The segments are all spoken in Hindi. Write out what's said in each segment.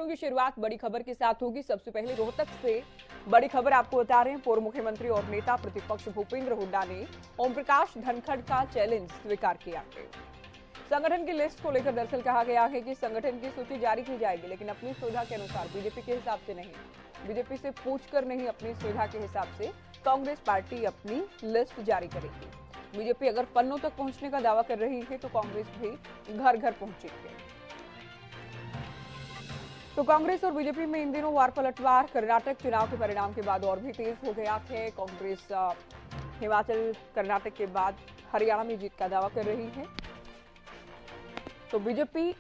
की शुरुआत बड़ी खबर के साथ होगी। सबसे पहले रोहतक से बड़ी खबर आपको बता रहे हैं। पूर्व मुख्यमंत्री और नेता प्रतिपक्ष भूपेंद्र हुड्डा ने ओम प्रकाश धनखड़ का चैलेंज स्वीकार किया है। संगठन की लिस्ट को लेकर दरअसल कहा गया है कि संगठन की सूची जारी की जाएगी, लेकिन अपनी सुविधा के अनुसार, बीजेपी के हिसाब से नहीं, बीजेपी से पूछकर नहीं, अपनी सुविधा के हिसाब से कांग्रेस पार्टी अपनी लिस्ट जारी करेगी। बीजेपी अगर पन्नों तक पहुंचने का दावा कर रही है तो कांग्रेस भी घर घर पहुंचेगी। तो कांग्रेस और बीजेपी में इन दिनों वार पलटवार कर्नाटक चुनाव के परिणाम के बाद और भी तेज हो गया है। कांग्रेस हिमाचल कर्नाटक के बाद हरियाणा में जीत का दावा कर रही है, तो बीजेपी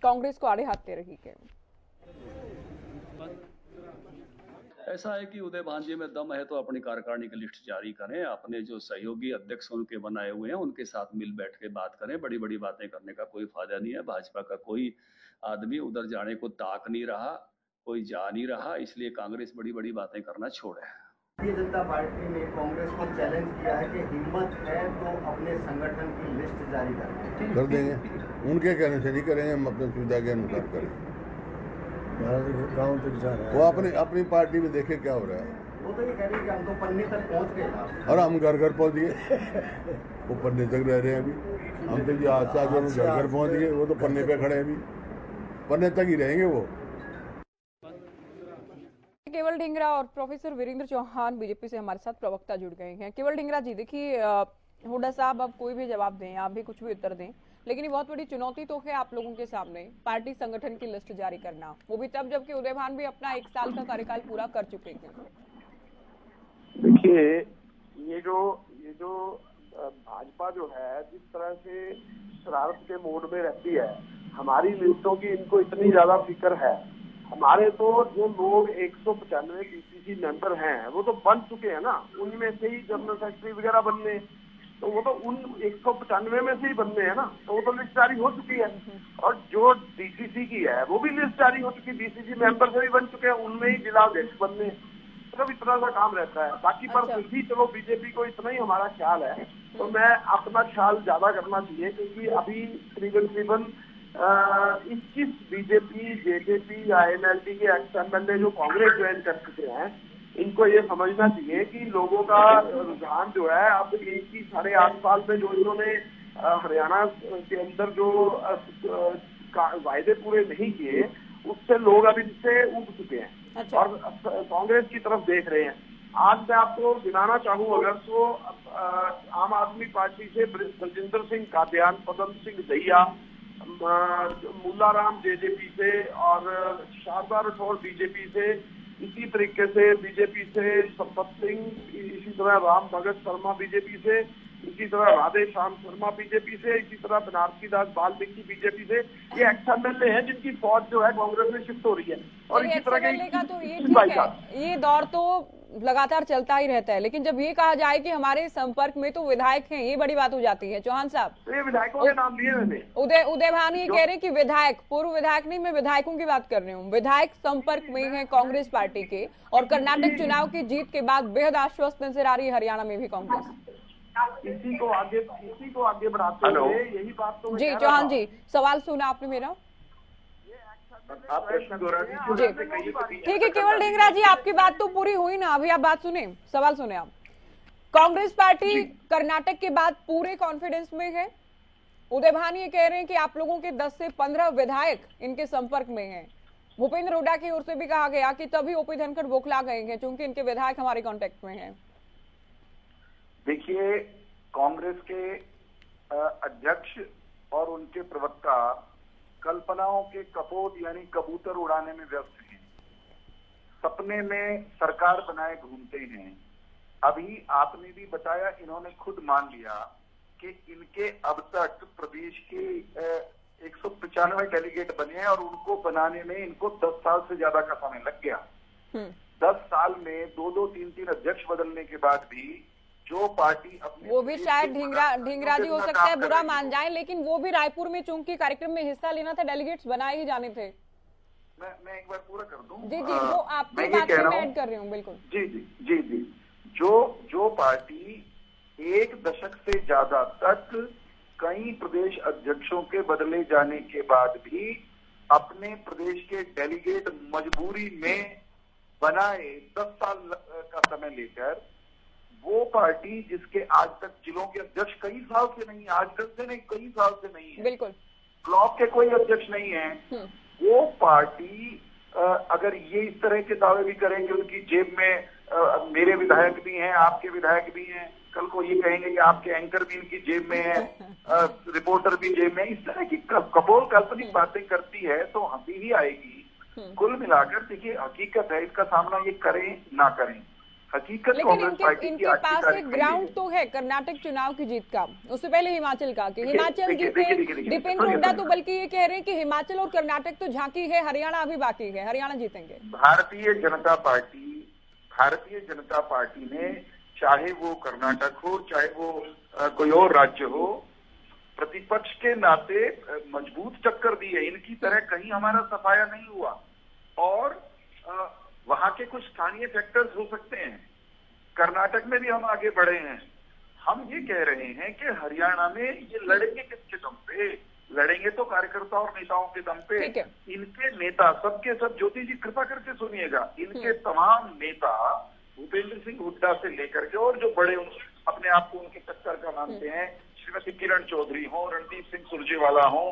कांग्रेस को आड़े हाथ दे रही है। ऐसा है कि उदय भांजे में दम है तो अपनी कार्यकारिणी की लिस्ट जारी करें, अपने जो सहयोगी अध्यक्ष उनके बनाए हुए हैं उनके साथ मिल बैठ के बात करें। बड़ी बड़ी बातें करने का कोई फायदा नहीं है। भाजपा का कोई आदमी उधर जाने को ताक नहीं रहा, कोई जा नहीं रहा, इसलिए कांग्रेस बड़ी बड़ी बातें करना छोड़े। भारतीय जनता पार्टी ने कांग्रेस को चैलेंज किया है कि हिम्मत है तो अपने संगठन की लिस्ट जारी कर देंगे। उनके कहने से नहीं करेंगे, हम अपनी सुविधा के अनुसार करें। गाँव तक जा रहा है, वो अपनी पार्टी में देखे क्या हो रहा है। वो तो ये कह रहे हैं कि हम तो पन्ने तक पहुंच गए और हम घर घर पहुंच गए। वो पन्ने तक रह रहे हैं अभी, हम तो जो आज घर घर पहुंच गए, वो तो पन्ने पे खड़े हैं, अभी पन्ने तक ही रहेंगे वो। केवल ढींगरा और प्रोफेसर वीरेंद्र चौहान बीजेपी से हमारे साथ प्रवक्ता जुड़ गए हैं। केवल ढींगरा जी, देखिए हुड्डा साहब अब कोई भी जवाब दें, आप भी कुछ भी उत्तर दें, लेकिन ये बहुत बड़ी चुनौती तो है आप लोगों के सामने, पार्टी संगठन की लिस्ट जारी करना, वो भी तब जबकि उदय भान भी अपना 1 साल का कार्यकाल पूरा कर चुके हैं। देखिए, ये जो भाजपा जो है जिस तरह से शरारत के मोड में रहती है, हमारी लिस्टों की इनको इतनी ज्यादा फिक्र है। हमारे तो जो लोग 195 बीसीसी मेंबर हैं वो तो बन चुके हैं ना, उनमें से ही जनरल सेक्रेटरी वगैरह बनने, तो वो तो उन 195 में से ही बनने हैं ना, तो वो तो लिस्ट जारी हो चुकी है। और जो डीसीसी की है वो भी लिस्ट जारी हो चुकी है, डीसीसी मेंबर से भी बन चुके हैं, उनमें ही जिला अध्यक्ष बनने, मतलब इतना सा काम रहता है। बाकी पर फिर भी चलो बीजेपी को इतना ही हमारा ख्याल है, तो मैं अपना ख्याल ज्यादा करना चाहिए, क्योंकि अभी तकरीबन 21 बीजेपी, जेजेपी, आईएनएलडी के एक्स-एमएलए जो कांग्रेस ज्वाइन कर चुके हैं, इनको ये समझना चाहिए कि लोगों का रुझान जो है अब इनकी 8.5 साल में जो इन्होंने हरियाणा के अंदर जो वायदे पूरे नहीं किए, उससे लोग अब इनसे उब चुके हैं और कांग्रेस की तरफ देख रहे हैं। आज मैं आपको गिनाना चाहूँ अगर तो आम आदमी पार्टी से बलजिंदर सिंह कादियान, पदम सिंह दहिया, मुल्लाराम जेजेपी से और शारदा राठौर बीजेपी से, इसी तरीके से बीजेपी से संपत सिंह, इसी तरह राम भगत शर्मा बीजेपी से, इसी तरह राधे श्याम शर्मा बीजेपी से, इसी तरह बनारसी दास वाल्मीकि बीजेपी से, ये एक्स-एमएलए हैं जिनकी फौज जो है कांग्रेस में शिफ्ट हो रही है। और इसी तरह के ये दौर तो लगातार चलता ही रहता है, लेकिन जब ये कहा जाए कि हमारे संपर्क में तो विधायक हैं, ये बड़ी बात हो जाती है। चौहान साहब, तो ये विधायकों के नाम लिए मैंने। उदय भान ये कह रहे हैं कि विधायक, पूर्व विधायक नहीं, मैं विधायकों की बात कर रही हूँ, विधायक संपर्क में है कांग्रेस पार्टी के, और कर्नाटक चुनाव की जीत के बाद बेहद आश्वस्त नजर आ रही है हरियाणा में भी कांग्रेस। इसी को आगे बढ़ाते हुए यही बात तो जी चौहान जी, सवाल सुना आपने मेरा? आप प्रश्न दोहरा दीजिए। ठीक है केवल ढींगरा जी, आपकी बात तो पूरी हुई ना, अभी आप बात सुने, सवाल सुने आप। कांग्रेस पार्टी कर्नाटक के बाद पूरे कॉन्फिडेंस में है। उदय भान ये कह रहे हैं कि आप लोगों के 10 से 15 विधायक इनके संपर्क में हैं। भूपेंद्र हुड्डा की ओर से भी कहा गया कि तभी ओपी धनखड़ बौखला गए हैं क्योंकि इनके विधायक हमारे कॉन्टेक्ट में हैं। देखिए, कांग्रेस के अध्यक्ष और उनके प्रवक्ता कल्पनाओं के कपोत यानी कबूतर उड़ाने में व्यस्त हैं, सपने में सरकार बनाए घूमते हैं। अभी आपने भी बताया, इन्होंने खुद मान लिया कि इनके अब तक प्रदेश के 195 डेलीगेट बने हैं और उनको बनाने में इनको 10 साल से ज्यादा का समय लग गया। 10 साल में 2-2, 3-3 अध्यक्ष बदलने के बाद भी जो पार्टी अपने, वो भी शायद ढींगरा जी हो सकता है बुरा मान जाए, लेकिन वो भी रायपुर में चूंकि कार्यक्रम में हिस्सा लेना था, डेलीगेट्स बनाए ही जाने थे। मैं एक बार पूरा कर दूं। जी जी, वो आपकी बात में ऐड कर रही हूँ। बिल्कुल जी। जो पार्टी 1 दशक से ज्यादा तक कई प्रदेश अध्यक्षों के बदले जाने के बाद भी अपने प्रदेश के डेलीगेट मजबूरी में बनाए 10 साल का समय लेकर, वो पार्टी जिसके आज तक जिलों के अध्यक्ष कई साल से नहीं, आज तक से नहीं, कई साल से नहीं है, बिल्कुल ब्लॉक के कोई अध्यक्ष नहीं है, वो पार्टी अगर ये इस तरह के दावे भी करेंगे, उनकी जेब में मेरे विधायक भी हैं, आपके विधायक भी हैं, कल को ये कहेंगे कि आपके एंकर भी इनकी जेब में है, रिपोर्टर भी जेब में, इस तरह की कपोल काल्पनिक बातें करती है तो हंसी ही आएगी। कुल मिलाकर देखिए, हकीकत है, इसका सामना ये करें ना करें, हकीकत लेकिन कांग्रेस पार्टी की इनके पास एक ग्राउंड तो है कर्नाटक चुनाव की जीत का, उससे पहले हिमाचल का, कि हिमाचल जीते। दीपेंद्र हुड्डा तो बल्कि ये कह रहे हैं कि हिमाचल और कर्नाटक तो झांकी है, हरियाणा अभी बाकी है, हरियाणा जीतेंगे। भारतीय जनता पार्टी ने, चाहे वो कर्नाटक हो, चाहे वो कोई और राज्य हो, प्रतिपक्ष के नाते मजबूत टक्कर दी है। इनकी तरह कहीं हमारा सफाया नहीं हुआ, और वहां के कुछ स्थानीय फैक्टर्स हो सकते हैं, कर्नाटक में भी हम आगे बढ़े हैं। हम ये कह रहे हैं कि हरियाणा में ये लड़ेंगे किसके दम पे? लड़ेंगे तो कार्यकर्ता और नेताओं के दम पे। इनके नेता सबके सब, ज्योति जी कृपा करके सुनिएगा, इनके तमाम नेता भूपेंद्र सिंह हुड्डा से लेकर के और जो बड़े अपने आप को उनके टक्कर का मानते हैं, श्रीमती किरण चौधरी हो, रणदीप सिंह सुरजेवाला हो,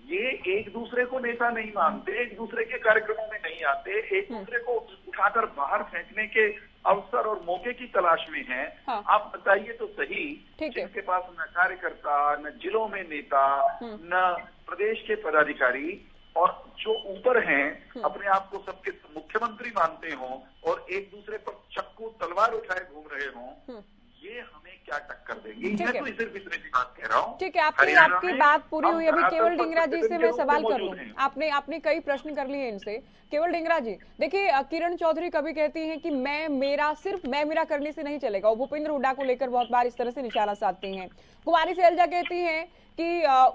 ये एक दूसरे को नेता नहीं मानते, एक दूसरे के कार्यक्रमों में नहीं आते, एक दूसरे को उठाकर बाहर फेंकने के अवसर और मौके की तलाश में हैं। हाँ। आप बताइए तो सही, जिनके पास न कार्यकर्ता, न जिलों में नेता, न प्रदेश के पदाधिकारी, और जो ऊपर हैं अपने आप को सबके मुख्यमंत्री मानते हों और एक दूसरे पर चक्कू तलवार उठाए घूम रहे हों, ये हमें क्या टक्कर देंगे? मैं तो सिर्फ इतने की बात कह रहा हूँ। ठीक है, आपकी बात पूरी हुई। अभी केवल ढींगरा जी से मैं सवाल कर लूं, आपने कई प्रश्न कर लिए इनसे। केवल ढींगरा जी, देखिए किरण चौधरी कभी कहती हैं कि मैं मेरा करने से नहीं चलेगा, वो भूपेंद्र हुड्डा को लेकर बहुत बार इस तरह से निशाना साधती हैं। कुमारी सैलजा कहती हैं कि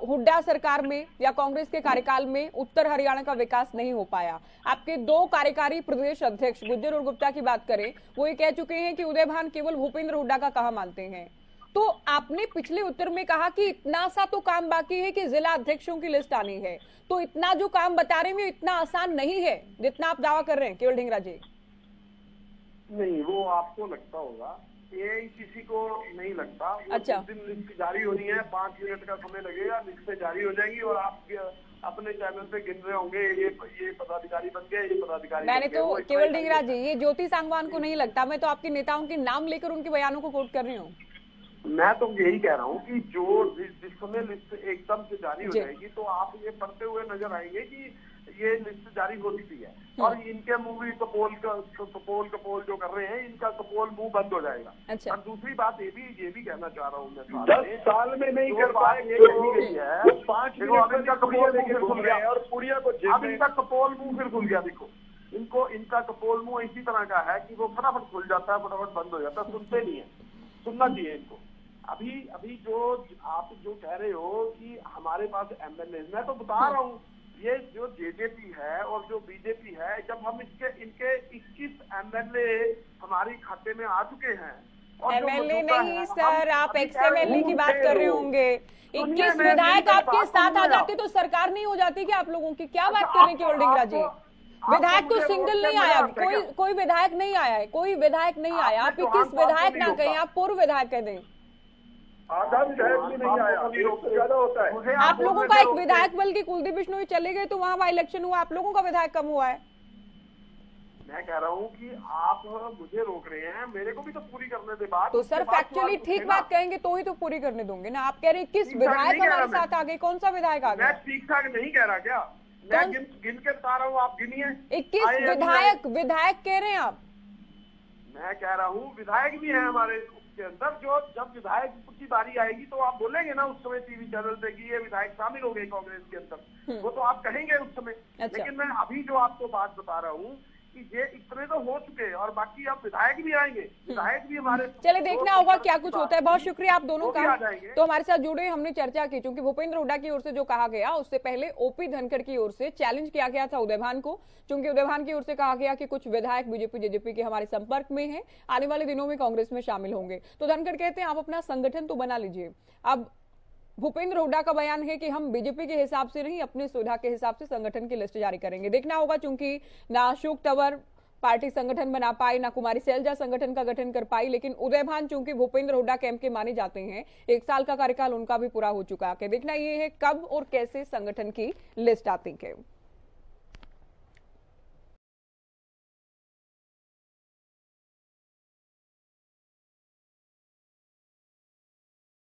हुड्डा सरकार में या कांग्रेस के कार्यकाल में उत्तर हरियाणा का विकास नहीं हो पाया। आपके दो कार्यकारी प्रदेश अध्यक्ष गुज्जर और गुप्ता की बात करें, वो ये कह चुके हैं कि उदय भान केवल भूपेंद्र हुड्डा का कहा मानते हैं। तो आपने पिछले उत्तर में कहा कि इतना सा तो काम बाकी है कि जिला अध्यक्षों की लिस्ट आनी है, तो इतना जो काम बता रहे हैं इतना आसान नहीं है जितना आप दावा कर रहे हैं केवल ढींगरा जी। नहीं, वो आपको लगता होगा, ये किसी को नहीं लगता। अच्छा, दिन लिस्ट जारी होनी है, 5 मिनट का समय लगेगा, लिस्ट जारी हो जाएगी और आप अपने चैनल पे गिन रहे होंगे ये पदाधिकारी बन गए, ये पदाधिकारी। मैंने तो केवल ढींगरा जी, ये ज्योति सांगवान को नहीं लगता, मैं तो आपके नेताओं के नाम लेकर उनके बयानों को कोट कर रही हूँ। मैं तो यही कह रहा हूँ कि जो जिस समय लिस्ट एकदम से जारी हो जाएगी तो आप ये पढ़ते हुए नजर आएंगे कि ये लिस्ट जारी हो चुकी है, और इनके मुंह भी कपोल जो कर रहे हैं, इनका कपोल मुंह बंद हो जाएगा। अच्छा। और दूसरी बात ये भी कहना चाह रहा हूँ मैं, 10 साल में नहीं कर पाए, ये कही गई है 5 मिनट का कपोल मुंह खुल गया और पुड़िया को अब इनका कपोल मुंह फिर खुल गया। देखो, इनका कपोल मुंह इसी तरह का है कि वो फटाफट खुल जाता है, फटाफट बंद हो जाता है, सुनते नहीं है, सुनना चाहिए इनको। अभी जो आप जो कह रहे हो कि हमारे पास एमएलए, मैं तो बता रहा हूँ, ये जो जेजेपी है और जो बीजेपी है, जब हम इनके 21 एमएलए हमारी खाते में आ चुके हैं। एमएलए नहीं सर, आप एक्सएमएलए की बात कर रहे होंगे। 21 विधायक आपके साथ आ जाते तो सरकार नहीं हो जाती क्या आप लोगों की? क्या बात कर रहे हैं केवल ढींगरा जी? विधायक तो सिंगल नहीं आया, कोई विधायक नहीं आया है, कोई विधायक नहीं आया। आप 21 विधायक ना कहें, आप पूर्व विधायक कह दें। आधा विधायक भी नहीं आया, ज्यादा होता है। आप लोगों का एक विधायक बल्कि कुलदीप बिश्नोई चले गए तो वहां बाई इलेक्शन हुआ, आप लोगों का विधायक कम हुआ है। मैं कह रहा हूँ कि आप मुझे रोक रहे हैं, मेरे को भी तो पूरी करने दे बात। तो सर फैक्चुअली ठीक बात कहेंगे तो ही तो पूरी करने दूंगे ना। आप कह रहे हैं किस विधायक हमारे साथ आ गए, कौन सा विधायक आ गया? मैं ठीक ठाक नहीं कह रहा क्या? मैं गिन के बता रहा हूँ, आप गिनिए। 21 विधायक कह रहे हैं आप? मैं कह रहा हूँ विधायक भी है हमारे के अंदर, जो जब विधायक की बारी आएगी तो आप बोलेंगे ना उस समय टीवी चैनल पे कि ये विधायक शामिल हो गए कांग्रेस के अंदर, वो तो आप कहेंगे उस समय। अच्छा। लेकिन मैं अभी जो आपको बात बता रहा हूँ कि ये इतने तो हो चुके हैं और बाकी अब विधायक भी आएंगे, विधायक भी हमारे। चले देखना होगा क्या कुछ होता है। बहुत शुक्रिया आप दोनों का तो हमारे साथ जुड़े, हमने चर्चा की। क्योंकि भूपेंद्र हुड्डा की ओर से जो कहा गया, उससे पहले ओपी धनखड़ की ओर से चैलेंज किया गया था उदय भान को। क्योंकि उदय भान की ओर से कहा गया कि कुछ विधायक बीजेपी जेजेपी के हमारे संपर्क में हैं, आने वाले दिनों में कांग्रेस में शामिल होंगे। तो धनखड़ कहते हैं आप अपना संगठन तो बना लीजिए। अब भूपेंद्र हुड्डा का बयान है कि हम बीजेपी के हिसाब से नहीं, अपने सुविधा के हिसाब से संगठन की लिस्ट जारी करेंगे। देखना होगा, चूंकि ना अशोक तंवर पार्टी संगठन बना पाई, ना कुमारी सैलजा संगठन का गठन कर पाई, लेकिन उदय भान चूंकि भूपेंद्र हुड्डा कैंप के माने जाते हैं, 1 साल का कार्यकाल उनका भी पूरा हो चुका है। देखना ये है कब और कैसे संगठन की लिस्ट आती है।